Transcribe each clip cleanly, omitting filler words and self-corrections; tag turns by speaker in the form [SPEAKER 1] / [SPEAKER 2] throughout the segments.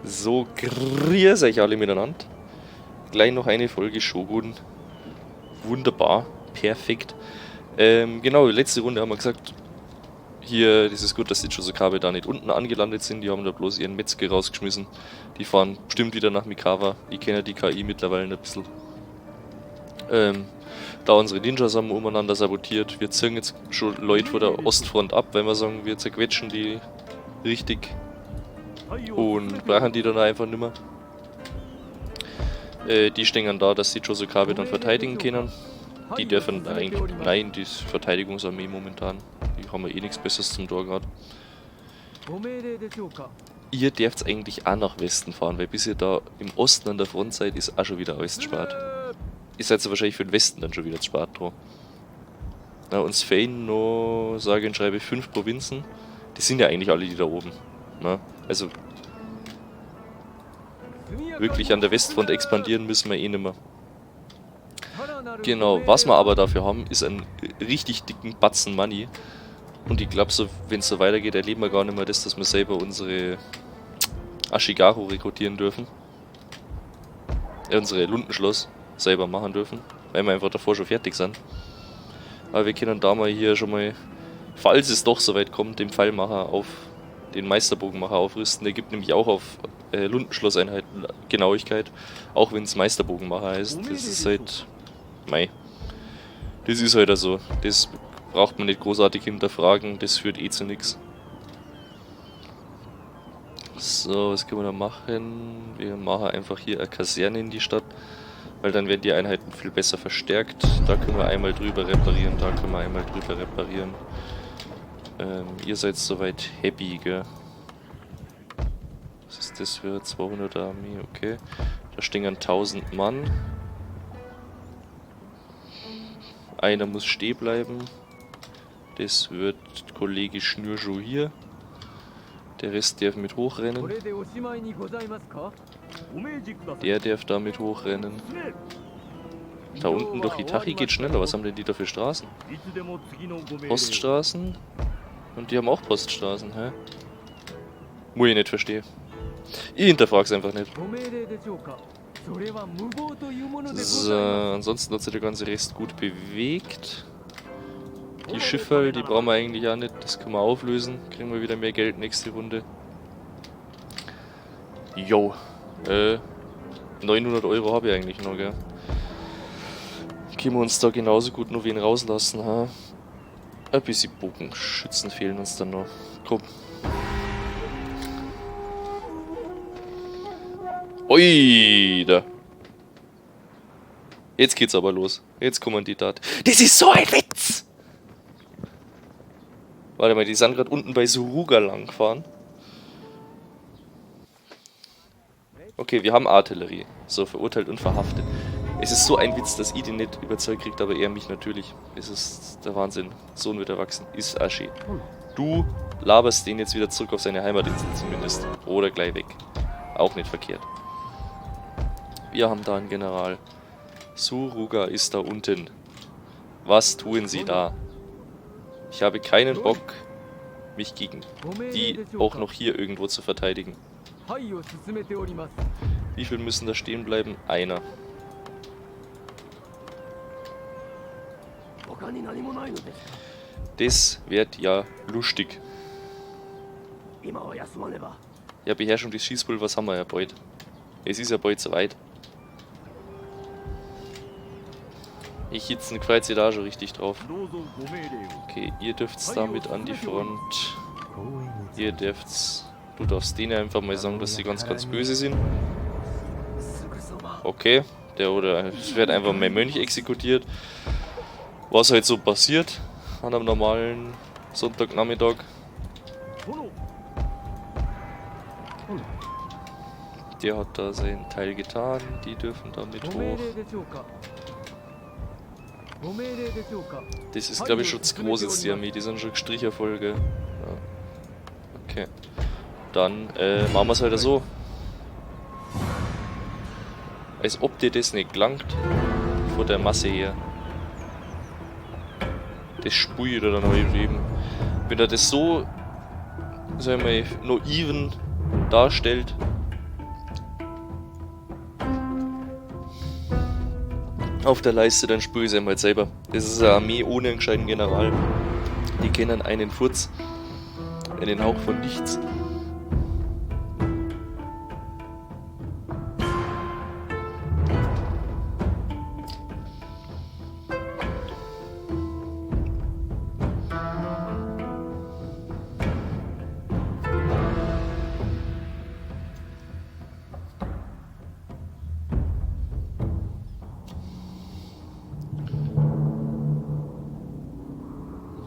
[SPEAKER 1] So, grüß euch alle miteinander. Gleich noch eine Folge Shogun. Wunderbar, perfekt. Genau, letzte Runde haben wir gesagt, hier, das ist gut, dass die Chosokabe da nicht unten angelandet sind. Die haben da bloß ihren Metzger rausgeschmissen. Die fahren bestimmt wieder nach Mikawa. Die kennen die KI mittlerweile ein bisschen. Da unsere Ninjas haben umeinander sabotiert. Wir ziehen jetzt schon Leute von der Ostfront ab, wenn wir sagen, wir zerquetschen die richtig. Und brauchen die dann einfach nimmer. Die stehen dann da, dass die Chosokabe dann verteidigen können. Die dürfen eigentlich, nein, die ist Verteidigungsarmee momentan. Die haben ja eh nichts Besseres zum Tor gerade. Ihr dürft eigentlich auch nach Westen fahren, weil bis ihr da im Osten an der Front seid, ist auch schon wieder alles spart. Ihr seid ja wahrscheinlich für den Westen dann schon wieder spart dran. Na, uns fehlen noch, sage und schreibe, 5 Provinzen. Die sind ja eigentlich alle die da oben. Na, also wirklich an der Westfront expandieren müssen wir eh nicht mehr. Genau, was wir aber dafür haben, ist einen richtig dicken Batzen Money. Und ich glaube, so, wenn es so weitergeht, erleben wir gar nicht mehr das, dass wir selber unsere Ashigaru rekrutieren dürfen. Unsere Lundenschloss selber machen dürfen, weil wir einfach davor schon fertig sind. Aber wir können da mal hier schon mal, falls es doch so weit kommt, den Pfeilmacher auf den Meisterbogenmacher aufrüsten. Der gibt nämlich auch auf Lundenschlosseinheiten Genauigkeit, auch wenn es Meisterbogenmacher heißt. Das ist halt, mei, das ist halt so. Das braucht man nicht großartig hinterfragen, das führt eh zu nichts. So, was können wir da machen? Wir machen einfach hier eine Kaserne in die Stadt, weil dann werden die Einheiten viel besser verstärkt. Da können wir einmal drüber reparieren, da können wir einmal drüber reparieren. Ihr seid soweit happy, gell? Was ist das für 200er Armee? Okay. Da stehen 1000 Mann. Einer muss stehen bleiben. Das wird Kollege Schnürschuh hier. Der Rest darf mit hochrennen. Der darf da mit hochrennen. Da unten durch Hitachi geht schneller. Was haben denn die da für Straßen? Poststraßen? Und die haben auch Poststraßen, hä? Muss ich nicht verstehen. Ich hinterfrag's einfach nicht. So, ansonsten hat sich der ganze Rest gut bewegt. Die Schiffe, die brauchen wir eigentlich auch nicht. Das können wir auflösen. Kriegen wir wieder mehr Geld nächste Runde. Jo. 900 Euro habe ich eigentlich noch, gell? Können wir uns da genauso gut noch wen rauslassen, ha? Ein bisschen Bogenschützen fehlen uns dann noch. Komm. Ui, da. Jetzt geht's aber los. Jetzt kommen die Tat. Das ist so ein Witz! Warte mal, die sind gerade unten bei Suruga lang gefahren. Okay, wir haben Artillerie. So, verurteilt und verhaftet. Es ist so ein Witz, dass ich den nicht überzeugt kriegt, aber er mich natürlich. Es ist der Wahnsinn. Sohn wird erwachsen. Ist Aschi. Du laberst den jetzt wieder zurück auf seine Heimatinsel zumindest. Oder gleich weg. Auch nicht verkehrt. Wir haben da einen General. Suruga ist da unten. Was tun Sie da? Ich habe keinen Bock, mich gegen die auch noch hier irgendwo zu verteidigen. Wie viel müssen da stehen bleiben? Einer. Das wird ja lustig. Ja, Beherrschung des Schießpulvers haben wir ja bald. Es ist ja bald soweit. Ich jetzt freut sich da schon richtig drauf. Okay, ihr dürft's damit an die Front. Ihr dürft's. Du darfst denen einfach mal sagen, dass sie ganz, ganz böse sind. Okay, es wird einfach mein Mönch exekutiert. Was halt so passiert an einem normalen Sonntagnachmittag. Der hat da seinen Teil getan, die dürfen damit hoch. Das ist, glaube ich, schon zu groß jetzt, die Armee, die sind schon Stricherfolge. Ja. Okay. Dann machen wir es halt so. Als ob dir das nicht gelangt. Von der Masse her. Das spürt er dann halt eben. Wenn er das so, sagen wir mal, noch even darstellt, auf der Leiste, dann spüre ich es einmal selber. Das ist eine Armee ohne einen gescheiten General. Die kennen einen Furz. Einen Hauch von nichts.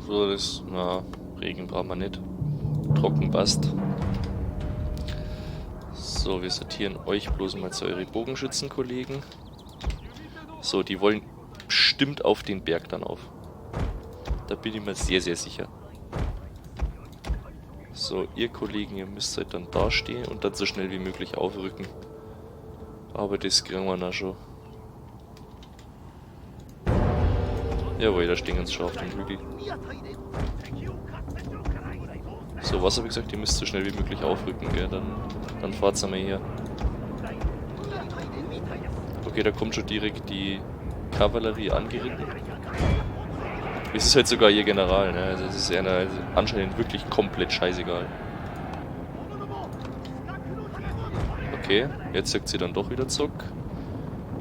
[SPEAKER 1] So, das, na, Regen brauchen wir nicht. Trocken passt. So, wir sortieren euch bloß mal zu eure Bogenschützenkollegen. So, die wollen bestimmt auf den Berg dann auf. Da bin ich mir sehr, sehr sicher. So, ihr Kollegen, ihr müsst halt dann da stehen und dann so schnell wie möglich aufrücken. Aber das kriegen wir dann schon. Jawohl, da stehen ganz scharf auf dem Hügel. So, was habe ich gesagt? Ihr müsst so schnell wie möglich aufrücken, gell? Dann fahrt's einmal her. Okay, da kommt schon direkt die Kavallerie angeritten. Es ist halt sogar ihr General, ne? Also es ist einer anscheinend wirklich komplett scheißegal. Okay, jetzt sagt sie dann doch wieder zurück.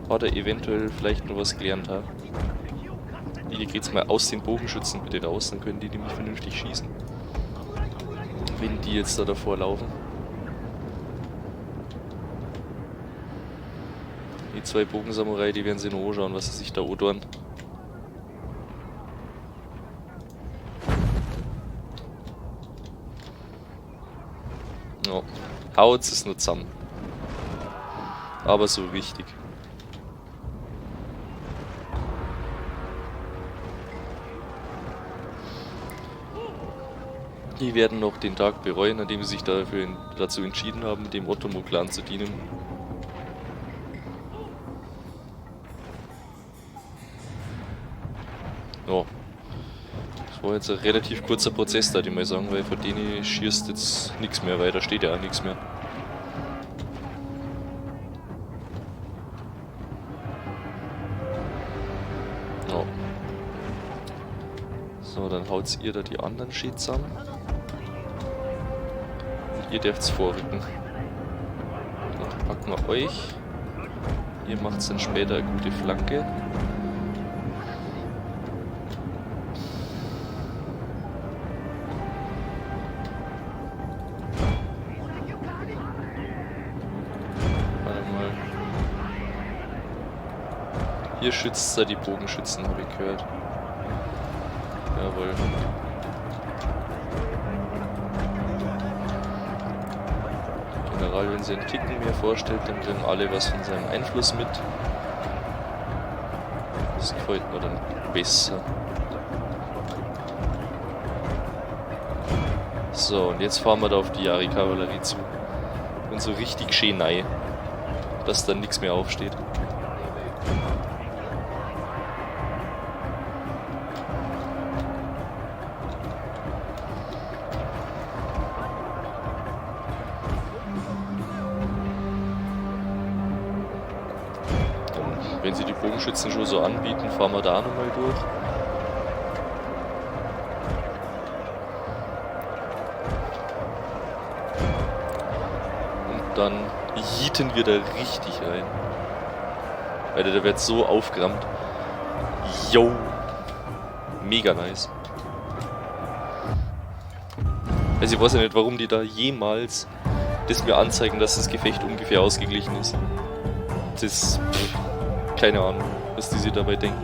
[SPEAKER 1] Hat er eventuell vielleicht noch was gelernt, ha? Hier geht's mal aus den Bogenschützen bitte raus, dann können die nämlich vernünftig schießen. Wenn die jetzt da davor laufen. Die zwei Bogensamurai, die werden sich noch anschauen, was sie sich da odorn. Ja, haut's ist nur zusammen. Aber so richtig. Die werden noch den Tag bereuen, an dem sie sich dazu entschieden haben, dem Otomo-Clan zu dienen. Ja. Das war jetzt ein relativ kurzer Prozess, da ich mal sagen, weil von denen schießt jetzt nichts mehr, weil da steht ja auch nichts mehr. Ja. So, dann haut's ihr da die anderen Sheets zusammen. Und ihr dürft's vorrücken. Dann packen wir euch. Ihr macht's dann später eine gute Flanke. Warte mal. Hier schützt er die Bogenschützen, habe ich gehört. Jawohl. General, wenn sie einen Ticken mehr vorstellt, dann kriegen alle was von seinem Einfluss mit. Das gefällt mir dann besser. So, und jetzt fahren wir da auf die Yari-Kavallerie zu. Und so richtig schön rein, dass dann nichts mehr aufsteht. Wenn sie die Bogenschützen schon so anbieten, fahren wir da nochmal durch. Und dann jieten wir da richtig rein. Alter, der wird so aufgerammt. Yo! Mega nice. Also ich weiß ja nicht, warum die da jemals das mir anzeigen, dass das Gefecht ungefähr ausgeglichen ist. Das... keine Ahnung, was die sich dabei denken.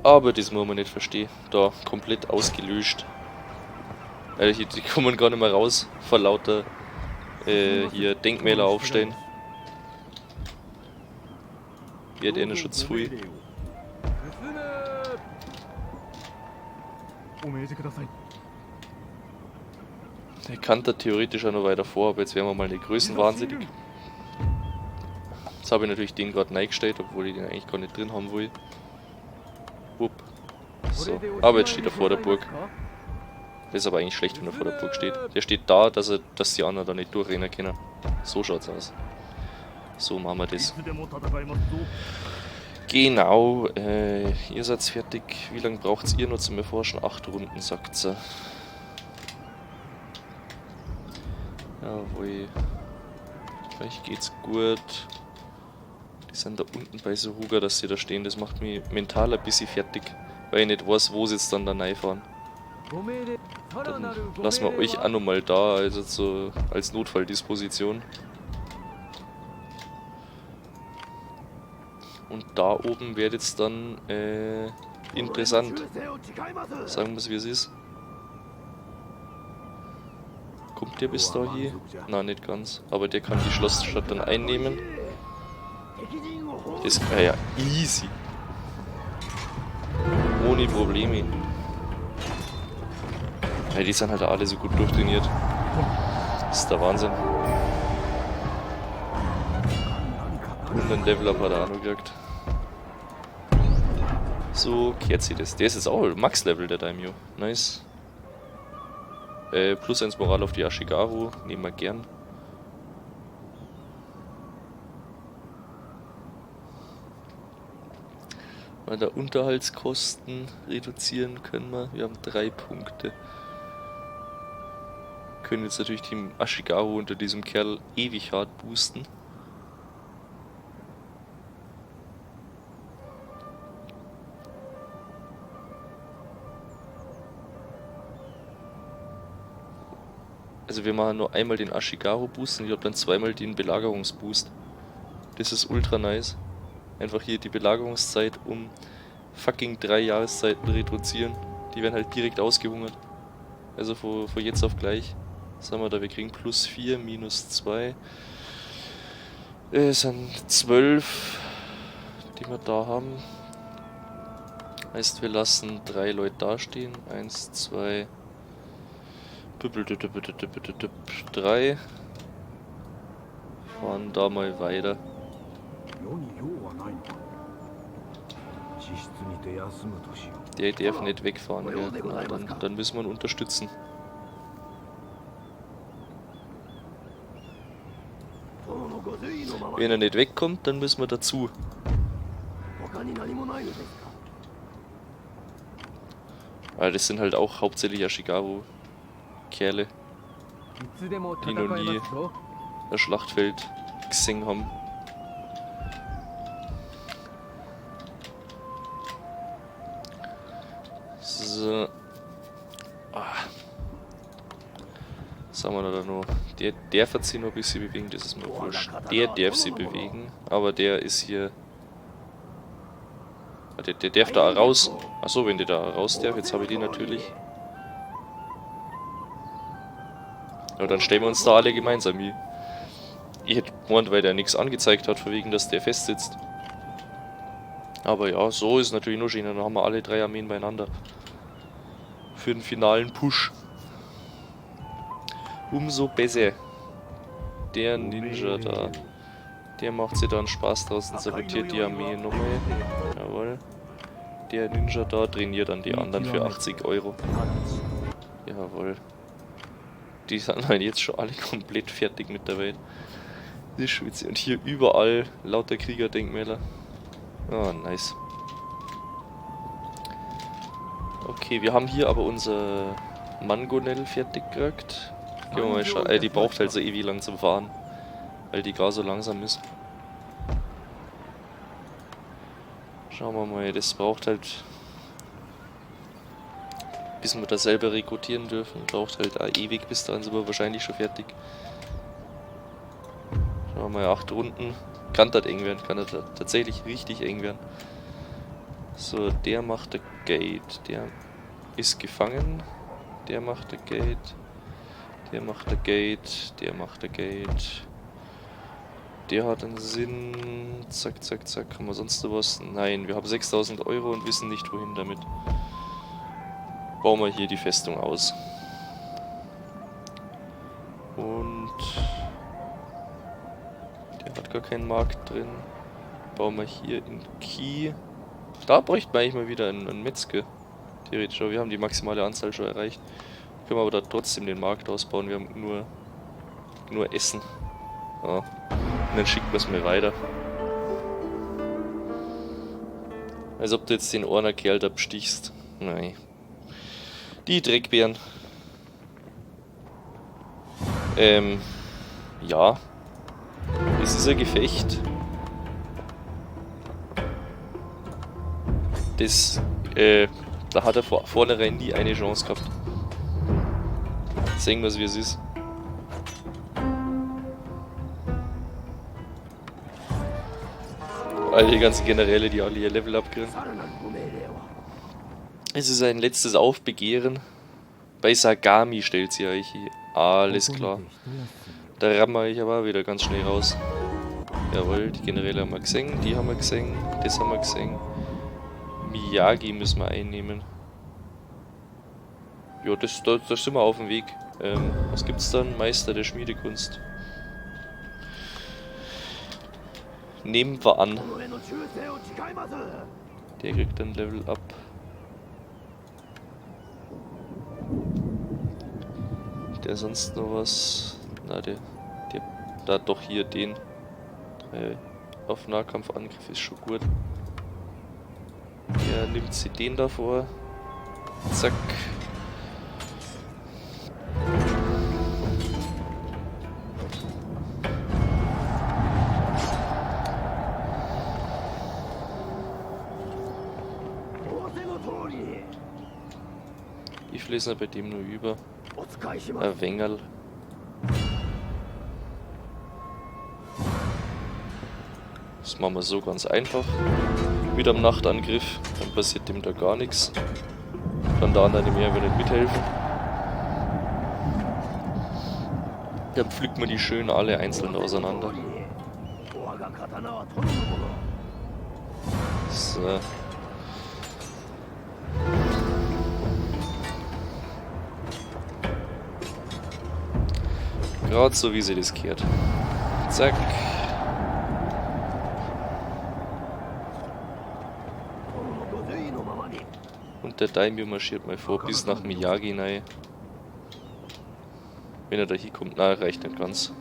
[SPEAKER 1] Aber das muss man nicht verstehen. Da komplett ausgelöscht. Die kommen gar nicht mehr raus vor lauter hier Denkmäler aufstellen. Wird einer schon zu früh. Der kann da theoretisch auch noch weiter vor, aber jetzt wären wir mal eine Größenwahnsinnig. Jetzt habe ich natürlich den gerade reingestellt, obwohl ich den eigentlich gar nicht drin haben will. Wupp. So, aber jetzt steht er vor der Burg. Das ist aber eigentlich schlecht, wenn er vor der Burg steht. Der steht da, dass die anderen da nicht durchrennen können. So schaut's aus. So machen wir das. Genau, ihr seid fertig. Wie lange braucht ihr noch zum Erforschen? 8 Runden, sagt sie. Jawohl. Euch geht's gut. Die sind da unten bei Suruga, dass sie da stehen. Das macht mich mental ein bisschen fertig, weil ich nicht weiß, wo sie jetzt dann da reinfahren. Dann lassen wir euch auch nochmal da, also so als Notfalldisposition. Und da oben wird jetzt dann interessant. Sagen wir es, wie es ist. Kommt der bis da hier? Nein, nicht ganz. Aber der kann die Schlossstadt dann einnehmen. Das ist ja easy. Ohne Probleme. Ja, die sind halt alle so gut durchtrainiert. Das ist der Wahnsinn. Und ein Level-Up hat er auch noch gekriegt. So kehrt sie das. Der ist jetzt auch Max-Level, der Daimyo. Nice. Plus 1 Moral auf die Ashigaru. Nehmen wir gern. Mal da Unterhaltskosten reduzieren können wir. Wir haben 3 Punkte. Können jetzt natürlich die Ashigaru unter diesem Kerl ewig hart boosten. Also wir machen nur einmal den Ashigaru-Boost und ich habe dann zweimal den Belagerungsboost. Das ist ultra nice. Einfach hier die Belagerungszeit um fucking 3 Jahreszeiten reduzieren. Die werden halt direkt ausgehungert. Also von jetzt auf gleich. Was haben wir da? Wir kriegen plus 4, minus 2. Es sind 12, die wir da haben. Heißt, wir lassen 3 Leute dastehen. 1, 2... 3. Fahren da mal weiter. Der darf nicht wegfahren, ja. Na, dann müssen wir ihn unterstützen. Wenn er nicht wegkommt, dann müssen wir dazu. Weil das sind halt auch hauptsächlich Ashigaru Kerle, die noch nie ein Schlachtfeld gesehen haben. So. Was haben wir da noch? Der darf sich noch ein bisschen bewegen, das ist mir wurscht. Der darf sich bewegen, aber der ist hier... Der darf da raus. Achso, wenn der da raus darf, jetzt habe ich die natürlich. Ja, dann stellen wir uns da alle gemeinsam hin. Ich hätte gemeint, weil der nichts angezeigt hat, von wegen, dass der fest sitzt. Aber ja, so ist natürlich nur schön, dann haben wir alle 3 Armeen beieinander. Für den finalen Push. Umso besser. Der Ninja da. Der macht sich da einen Spaß draus und sabotiert die Armee nochmal. Jawohl. Der Ninja da trainiert dann die anderen für 80 Euro. Jawohl. Die sind halt jetzt schon alle komplett fertig mit der Welt. Das ist schon witzig. Und hier überall lauter Kriegerdenkmäler. Oh, nice. Okay, wir haben hier aber unser Mangonel fertig gekriegt. Gehen wir mal schauen. Die braucht halt so ewig lang zum Fahren. Weil die gar so langsam ist. Schauen wir mal, das braucht halt... Bis wir das selber rekrutieren dürfen, braucht halt auch ewig, bis dahin sind wir wahrscheinlich schon fertig. Schauen wir mal, 8 Runden. Kann das eng werden, kann das tatsächlich richtig eng werden. So, der macht der Gate, der ist gefangen. Der macht der Gate. Der macht der Gate, der macht der Gate. Der hat einen Sinn. Zack, zack, zack. Haben wir sonst noch was? Nein, wir haben 6000 Euro und wissen nicht wohin damit. Bauen wir hier die Festung aus. Und der hat gar keinen Markt drin. Bauen wir hier in Key. Da bräuchte man eigentlich mal wieder einen Metzger. Theoretisch, aber wir haben die maximale Anzahl schon erreicht. Können wir aber da trotzdem den Markt ausbauen. Wir haben nur Essen. Ja. Und dann schicken wir es mir weiter. Als ob du jetzt den Orner Kerl da bestichst. Nein. Die Dreckbären. Ja. Es ist ein Gefecht. Das, da hat er vornherein nie eine Chance gehabt. Sehen wir es, wie es ist. Alle die ganzen Generäle, die alle ihr Level abkriegen. Es ist ein letztes Aufbegehren. Bei Sagami stellt sie euch hier. Alles klar. Da rammen wir euch aber wieder ganz schnell raus. Jawohl, die Generäle haben wir gesehen, die haben wir gesehen, das haben wir gesehen. Miyagi müssen wir einnehmen. Ja, da sind wir auf dem Weg. Was gibt's dann? Meister der Schmiedekunst. Nehmen wir an. Der kriegt dann Level up. Der sonst noch was? Na, der da doch hier den. Auf Nahkampfangriff ist schon gut. Der nimmt sie den davor. Zack. Ich lese bei dem nur über. Ein Wengerl. Das machen wir so ganz einfach. Mit am Nachtangriff. Dann passiert dem da gar nichts. Kann der andere mehr nicht mithelfen. Dann pflückt man die schön alle einzeln auseinander. So. Gerade so wie sie das kehrt. Zack. Und der Daimyo marschiert mal vor bis nach Miyagi rein. Wenn er da hinkommt, na, reicht nicht ganz.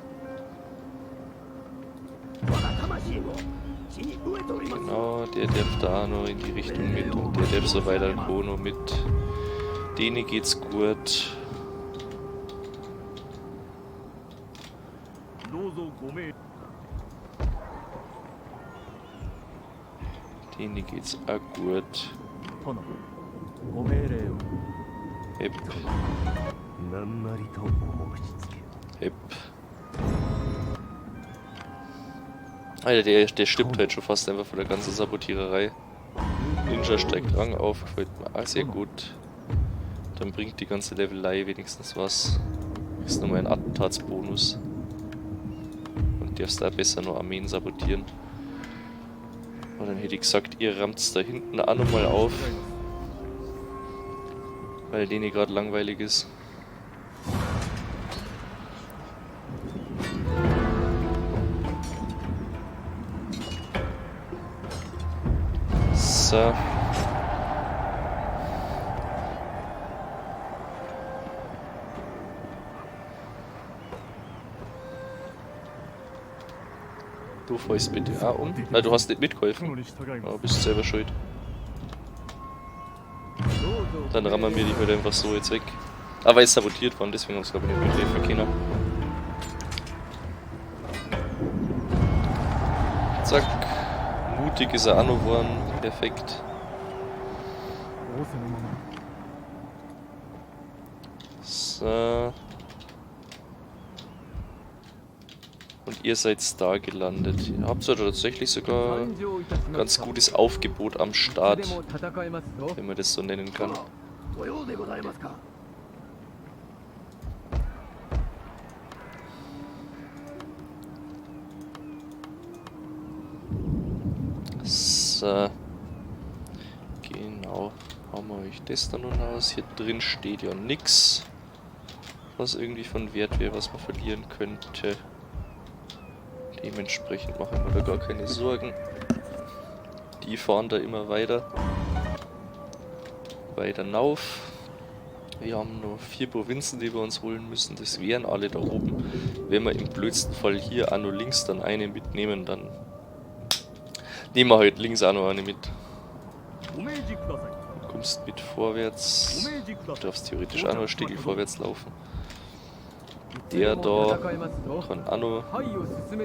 [SPEAKER 1] Genau, der darf da noch in die Richtung mit und der darf so weiter in Kono mit. Denen geht's gut. Denen geht's auch gut. Hep. Hep. Alter, der stirbt halt schon fast einfach von der ganzen Sabotiererei. Ninja steigt Rang auf, gefällt mir auch sehr gut. Dann bringt die ganze Levelei wenigstens was. Ist nochmal ein Attentatsbonus. Und darfst da besser nur Armeen sabotieren. Und dann hätte ich gesagt, ihr rammt's da hinten auch nochmal auf. Weil denen gerade langweilig ist. So. Du fällst bitte auch um. Na, du hast nicht mitgeholfen. Aber bist selber schuld. Dann rammen wir die halt einfach so jetzt weg. Aber ist sabotiert worden, deswegen haben wir es glaube ich nicht mehr treffen können. Zack. Mutig ist er auch noch geworden. Perfekt. So. Und ihr seid da gelandet. Ihr habt sogar tatsächlich sogar ein ganz gutes Aufgebot am Start, wenn man das so nennen kann. So. Genau. Hauen wir euch das dann nun aus. Hier drin steht ja nix, was irgendwie von Wert wäre, was man verlieren könnte. Dementsprechend machen wir da gar keine Sorgen. Die fahren da immer weiter. Weiter nauf. Wir haben nur 4 Provinzen, die wir uns holen müssen. Das wären alle da oben. Wenn wir im blödsten Fall hier auch nur links dann eine mitnehmen, dann nehmen wir halt links auch noch eine mit. Du kommst mit vorwärts. Du darfst theoretisch auch noch ein Stück vorwärts laufen. Der da kann auch noch.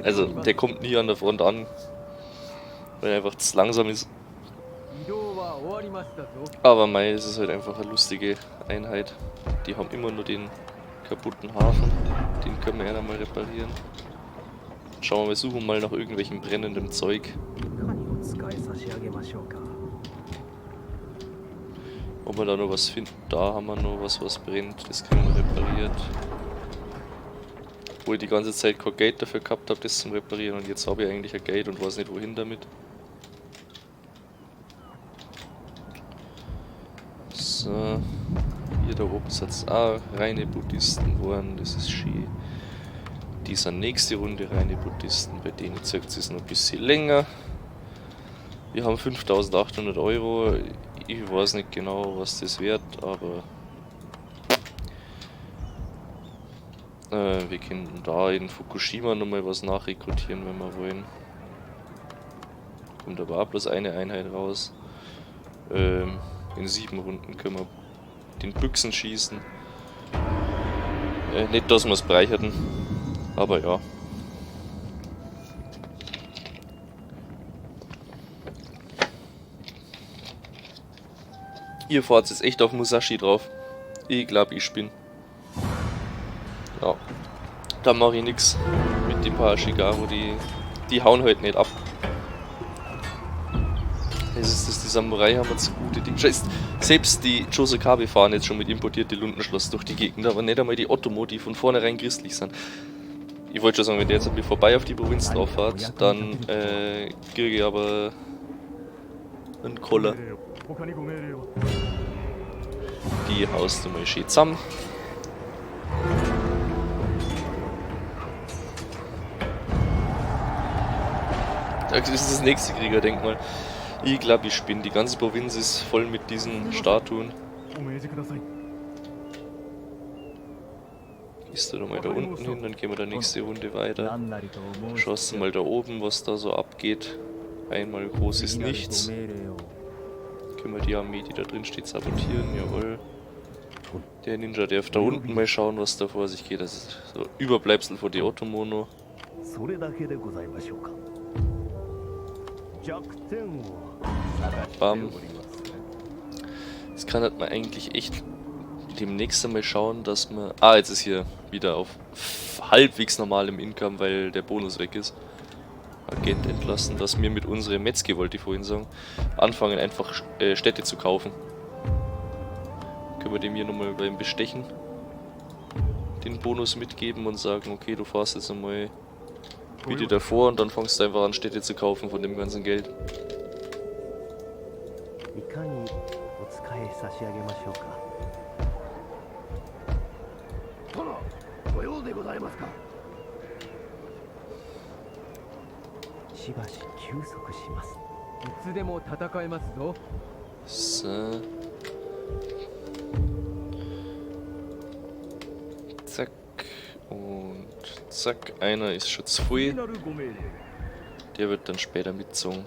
[SPEAKER 1] Also der kommt nie an der Front an, weil er einfach zu langsam ist. Aber mei, es ist halt einfach eine lustige Einheit. Die haben immer nur den kaputten Hafen. Den können wir ja noch mal reparieren. Schauen wir mal, suchen mal nach irgendwelchem brennendem Zeug. Ob wir da noch was finden. Da haben wir noch was brennt. Das kriegen wir repariert. Wo ich die ganze Zeit kein Geld dafür gehabt habe, das zum Reparieren. Und jetzt habe ich eigentlich ein Geld und weiß nicht wohin damit. So. Hier da oben soll es auch reine Buddhisten waren. Das ist schön. Dieser nächste Runde reine Buddhisten. Bei denen zirkt es noch ein bisschen länger. Wir haben 5.800 Euro. Ich weiß nicht genau, was das wert, aber wir können da in Fukushima nochmal was nachrekrutieren, wenn wir wollen. Kommt aber auch bloß eine Einheit raus. In 7 Runden können wir den Büchsen schießen. Nicht, dass wir es breicherten, aber ja. Ihr fahrt jetzt echt auf Musashi drauf. Ich glaube, ich spinne. Ja. Da mache ich nichts mit den paar Shigaru, die hauen halt nicht ab. Das ist das, die Samurai haben jetzt gute Dinge. Scheiße, selbst die Josekabe fahren jetzt schon mit importierte Lundenschloss durch die Gegend, aber nicht einmal die Ottomo, die von vornherein christlich sind. Ich wollte schon sagen, wenn der jetzt an mir vorbei auf die Provinz drauf fährt, dann kriege ich aber einen Koller. Die haust du mal schön zusammen. Das ist das nächste Kriegerdenkmal. Ich glaube, ich spinne. Die ganze Provinz ist voll mit diesen Statuen. Gehst du da mal da unten hin, dann gehen wir da nächste Runde weiter. Schaust du mal da oben, was da so abgeht. Einmal großes Nichts. Können wir die Armee, die da drin steht, sabotieren, jawohl. Der Ninja darf da unten mal schauen, was da vor sich geht. Das ist so Überbleibsel von die Ottomono. Bam. Jetzt kann man eigentlich echt demnächst einmal schauen, dass man... Ah, jetzt ist hier wieder auf halbwegs normalem Income, weil der Bonus weg ist. Agent entlassen, dass wir mit unserem Metzger, wollte ich vorhin sagen, anfangen einfach Städte zu kaufen. Können wir dem hier nochmal beim Bestechen den Bonus mitgeben und sagen, okay, du fährst jetzt einmal wie davor und dann fängst du einfach an Städte zu kaufen von dem ganzen Geld. So. Zack. Und zack. Einer ist schon zu viel. Der wird dann später mitgezogen.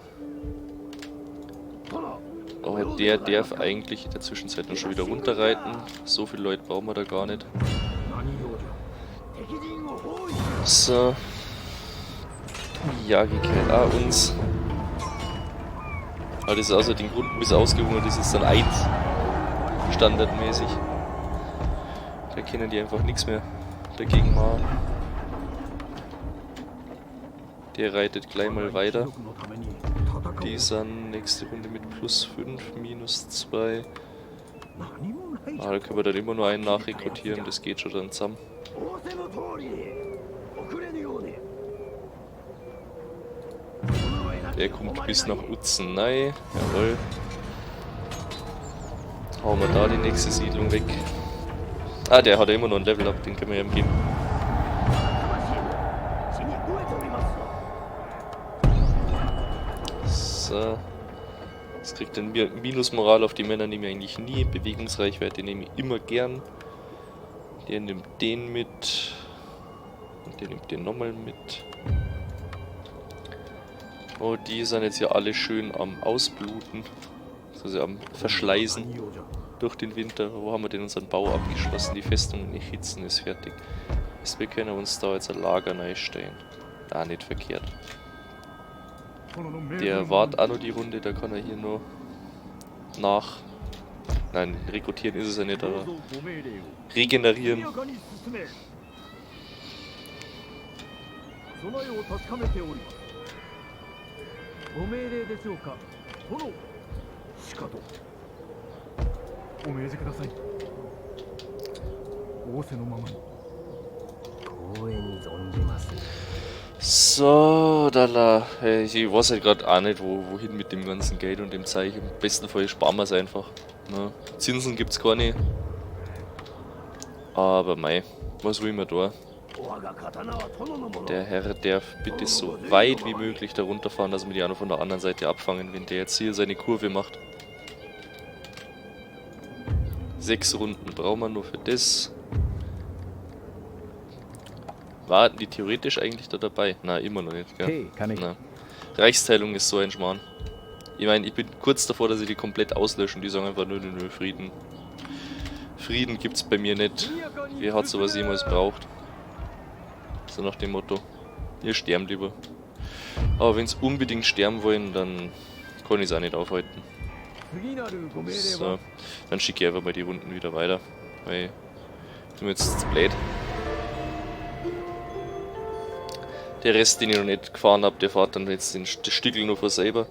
[SPEAKER 1] Aber der darf eigentlich in der Zwischenzeit noch schon wieder runterreiten. So viele Leute brauchen wir da gar nicht. So. Ja, gekehrt auch uns. Aber das ist also den Grund bis ausgehungert, das ist dann 1. Standardmäßig. Da können die einfach nichts mehr dagegen machen. Der reitet gleich mal weiter. Die sind nächste Runde mit +5, -2. Ah, da können wir dann immer nur einen nachrekrutieren, das geht schon dann zusammen. Der kommt bis nach Uzenai, jawohl. Hauen wir da die nächste Siedlung weg. Ah, der hat ja immer noch ein Level Up, den können wir ihm geben. So. Das kriegt dann Minusmoral auf die Männer, nehme ich eigentlich nie. Bewegungsreichweite nehme ich immer gern. Der nimmt den mit. Und der nimmt den nochmal mit. Oh, die sind jetzt ja alle schön am Ausbluten. Also am Verschleißen durch den Winter. Wo haben wir denn unseren Bau abgeschlossen? Die Festung in Echizen ist fertig. Also wir können uns da jetzt ein Lager neu stellen. Ah, nicht verkehrt. Der wart auch noch die Runde, da kann er hier nur nach... Nein, rekrutieren ist es ja nicht, aber regenerieren. So, da. Ich weiß halt gerade auch nicht, wohin mit dem ganzen Geld und dem Zeichen. Im besten Fall sparen wir es einfach. Ne? Zinsen gibt's keine. Aber mei, was will man da? Der Herr darf bitte so weit wie möglich da runterfahren, dass wir die auch noch von der anderen Seite abfangen, wenn der jetzt hier seine Kurve macht. 6 Runden brauchen wir nur für das. Warten die theoretisch eigentlich da dabei? Na, immer noch nicht, gell?
[SPEAKER 2] Okay, kann ich.
[SPEAKER 1] Na. Reichsteilung ist so ein Schmarrn. Ich meine, ich bin kurz davor, dass sie die komplett auslöschen. Die sagen einfach nur, Frieden. Frieden gibt's bei mir nicht. Wer hat sowas jemals braucht? So nach dem Motto. Ihr sterben lieber. Aber wenn sie unbedingt sterben wollen, dann kann ich es auch nicht aufhalten. So, dann schicke ich einfach mal die Runden wieder weiter. Weil ich bin jetzt zu blöd. Der Rest, den ich noch nicht gefahren habe, der fährt dann jetzt den Stickel nur von selber.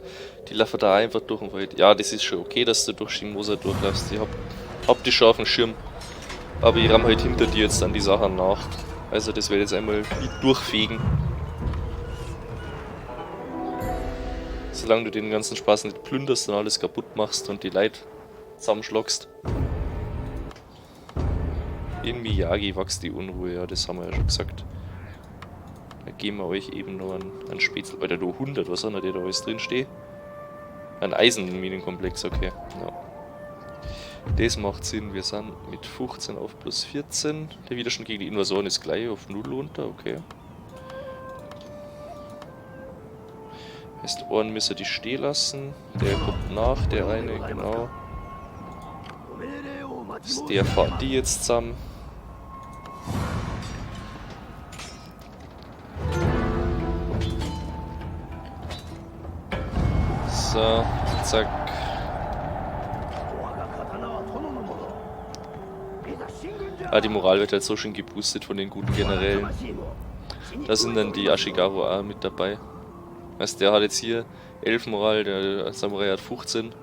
[SPEAKER 1] Die laufen da einfach durch den Wald. Ja, das ist schon okay, dass du durch Shimosa durchläufst. Ich hab die schon auf dem Schirm. Aber ich ramm halt hinter dir jetzt dann die Sachen nach. Also das werde ich jetzt einmal durchfegen. Solange du den ganzen Spaß nicht plünderst und alles kaputt machst und die Leute zusammenschlagst. In Miyagi wächst die Unruhe, ja, das haben wir ja schon gesagt. Da geben wir euch eben noch einen Spätzle. Alter, du 100, was hat da alles drin steht? Ein Eisenminenkomplex, okay. Ja. Das macht Sinn, wir sind mit 15 auf plus 14. Der Widerstand gegen die Invasoren ist gleich auf 0 runter, okay. Heißt, Ohren müssen die stehen lassen. Der kommt nach, der eine, genau. Der fährt die jetzt zusammen. So, zack. Ah, die Moral wird halt so schön geboostet von den guten Generälen. Da sind dann die Ashigaru auch mit dabei. Weißt, der hat jetzt hier 11 Moral, der Samurai hat 15.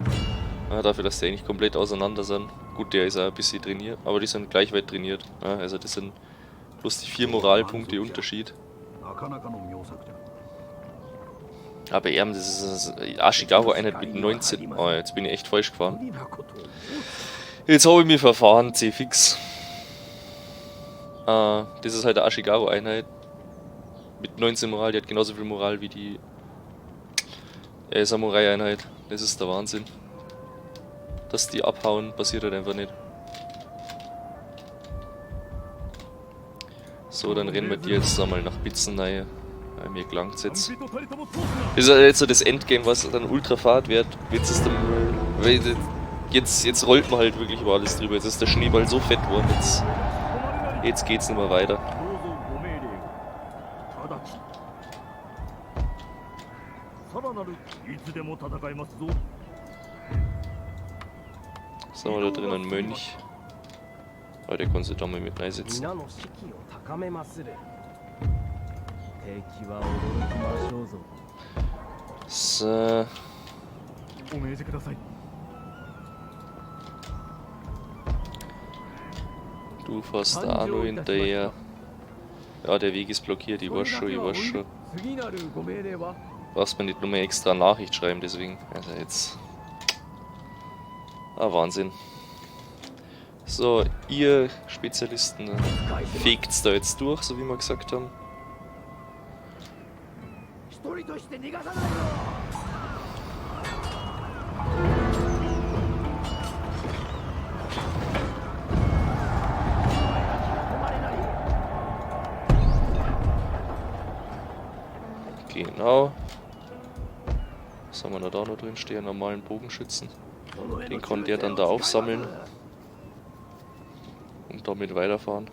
[SPEAKER 1] Ja, dafür, dass die eigentlich komplett auseinander sind. Gut, der ist auch ein bisschen trainiert, aber die sind gleich weit trainiert. Ja, also das sind bloß die 4 Moralpunkte Unterschied. Aber eben, das ist Ashigaru-Einheit mit 19. Oh, jetzt bin ich echt falsch gefahren. Jetzt habe ich mich verfahren, C-Fix. Das ist halt eine Ashigaru-Einheit mit 19 Moral, die hat genauso viel Moral wie die Samurai-Einheit. Das ist der Wahnsinn. Dass die abhauen, passiert halt einfach nicht. So, dann rennen wir die jetzt einmal nach Bitzen rein. Mir gelangt's jetzt. Das ist jetzt so das Endgame, was dann ultra fad wird. Jetzt ist der jetzt rollt man halt wirklich über alles drüber. Jetzt ist der Schneeball so fett geworden. Jetzt geht's nicht mehr weiter. Was haben wir da drin? Ein Mönch. Oh, der kann sich da mal mit reinsetzen. So. Du fährst da auch noch hinterher. Ja, der Weg ist blockiert, ich weiß schon. Brauchst mir nicht nur mehr extra Nachricht schreiben, deswegen. Also jetzt. Ah, Wahnsinn. So, ihr Spezialisten fegt's da jetzt durch, so wie wir gesagt haben. Genau. Was haben wir da noch drin stehen? Normalen Bogenschützen. Den kann der dann da aufsammeln. Und damit weiterfahren.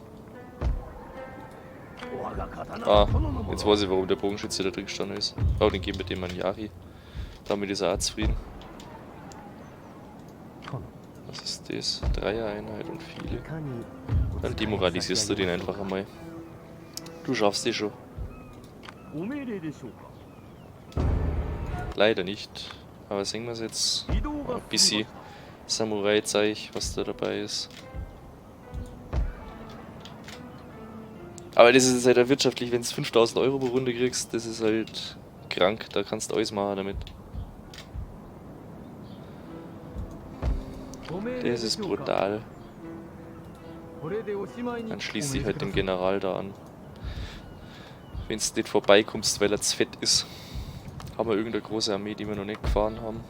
[SPEAKER 1] Ah, jetzt weiß ich, warum der Bogenschütze da drin gestanden ist. Oh, den geben wir dem an Yari. Damit ist er auch zufrieden. Was ist das? Dreier-Einheit und viele. Dann demoralisierst du den einfach einmal. Du schaffst die schon. Leider nicht. Aber sehen wir es jetzt. Oh, ein bisschen Samurai-Zeug, was da dabei ist. Aber das ist halt auch wirtschaftlich, wenn du 5000 Euro pro Runde kriegst, das ist halt krank, da kannst du alles machen damit. Das ist brutal. Dann schließt dich halt den General da an. Wenn du nicht vorbeikommst, weil er zu fett ist. Haben wir irgendeine große Armee, die wir noch nicht gefahren haben.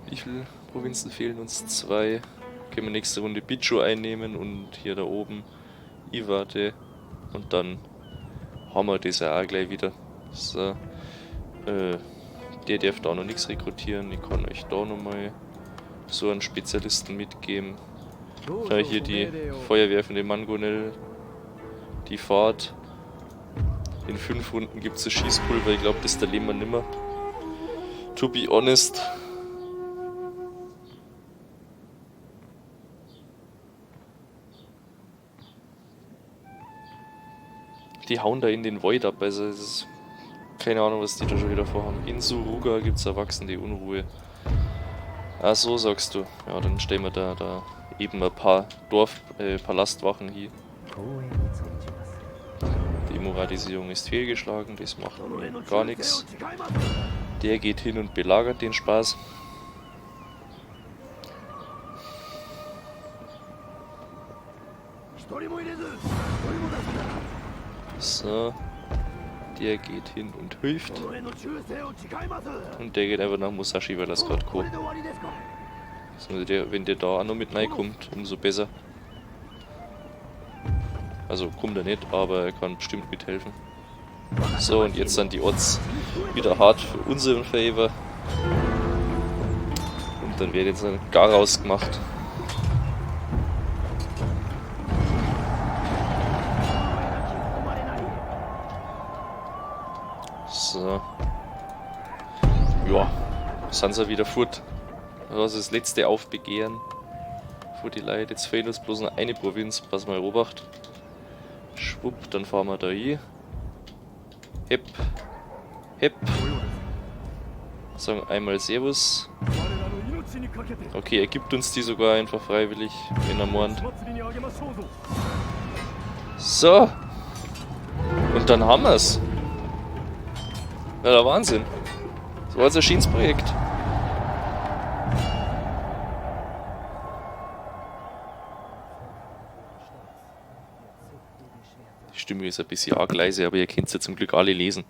[SPEAKER 1] Wie viele Provinzen fehlen uns? 2. Können wir nächste Runde Bichu einnehmen und hier da oben Iwate. Und dann haben wir das ja auch gleich wieder. So. Der darf da noch nichts rekrutieren. Ich kann euch da nochmal so einen Spezialisten mitgeben. Da hier die feuerwerfende Mangonel. Die Fahrt. In 5 Runden gibt es das Schießpulver. Ich glaube, das erleben wir nimmer. To be honest. Die hauen da in den Void ab. Also, es ist keine Ahnung, was die da schon wieder vorhaben. In Suruga gibt es erwachsene Unruhe. Ah, so sagst du. Ja, dann stellen wir da eben ein paar Palastwachen hier. Demoralisierung ist fehlgeschlagen, das macht mir gar nichts. Der geht hin und belagert den Spaß. So. Der geht hin und hilft. Und der geht einfach nach Musashi, weil er es gerade kommt. Also wenn der da auch noch mit reinkommt, umso besser. Also kommt er nicht, aber er kann bestimmt mithelfen. So, und jetzt sind die Odds wieder hart für unseren Favor. Und dann wird jetzt ein Gar rausgemacht. So. Ja, sind sie wieder fort. Das ist das letzte Aufbegehren für die Leute. Jetzt fehlt uns bloß noch eine Provinz, pass mal Obacht. Schwupp, dann fahren wir da hin. Hepp. Hepp. Sagen einmal Servus. Okay, er gibt uns die sogar einfach freiwillig, wenn er meint. So. Und dann haben wir's. Ja, der Wahnsinn. So als Erschiedsprojekt. Die Stimme ist ein bisschen arg leise, aber ihr könnt sie zum Glück alle lesen.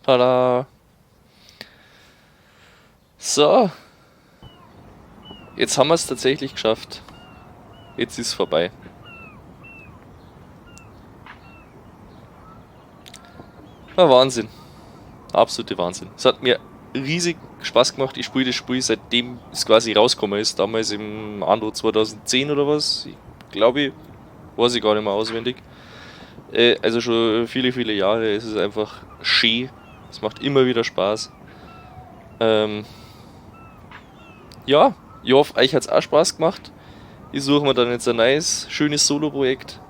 [SPEAKER 1] Tada! So. Jetzt haben wir es tatsächlich geschafft. Jetzt ist es vorbei. War Wahnsinn. Absolute Wahnsinn. Es hat mir riesig Spaß gemacht. Ich spiele das Spiel seitdem es quasi rausgekommen ist. Damals im Anno 2010 oder was. Ich glaube, weiß ich gar nicht mehr auswendig. Also schon viele, viele Jahre. Es ist einfach schön. Es macht immer wieder Spaß. Ja, ich hoffe, euch hat es auch Spaß gemacht. Ich suche mir dann jetzt ein neues, schönes Solo-Projekt,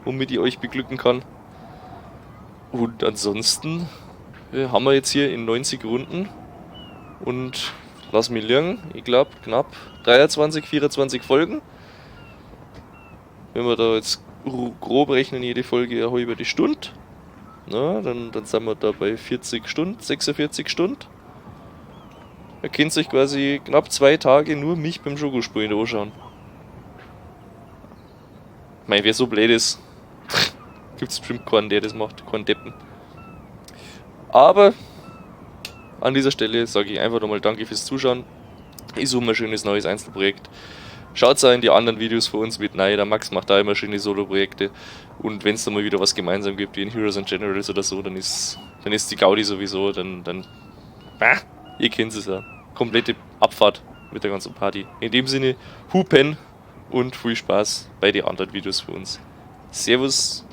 [SPEAKER 1] womit ich euch beglücken kann. Und ansonsten haben wir jetzt hier in 90 Runden und lass mich liegen, ich glaube knapp 23, 24 Folgen. Wenn wir da jetzt grob rechnen, jede Folge eine halbe Stunde, na, dann sind wir da bei 40 Stunden, 46 Stunden. Ihr könnt euch quasi knapp 2 Tage nur mich beim Schokospielen anschauen. Ich meine, wer so blöd ist, gibt's bestimmt keinen, der das macht, keinen Deppen. Aber an dieser Stelle sage ich einfach nochmal danke fürs Zuschauen. Ich suche mir ein schönes neues Einzelprojekt. Schaut auch in die anderen Videos von uns mit rein. Der Max macht da immer schöne Solo-Projekte. Und wenn es da mal wieder was gemeinsam gibt, wie in Heroes and Generals oder so, dann ist die Gaudi sowieso, ihr kennt es ja. Komplette Abfahrt mit der ganzen Party. In dem Sinne, Hupen und viel Spaß bei den anderen Videos von uns. Servus.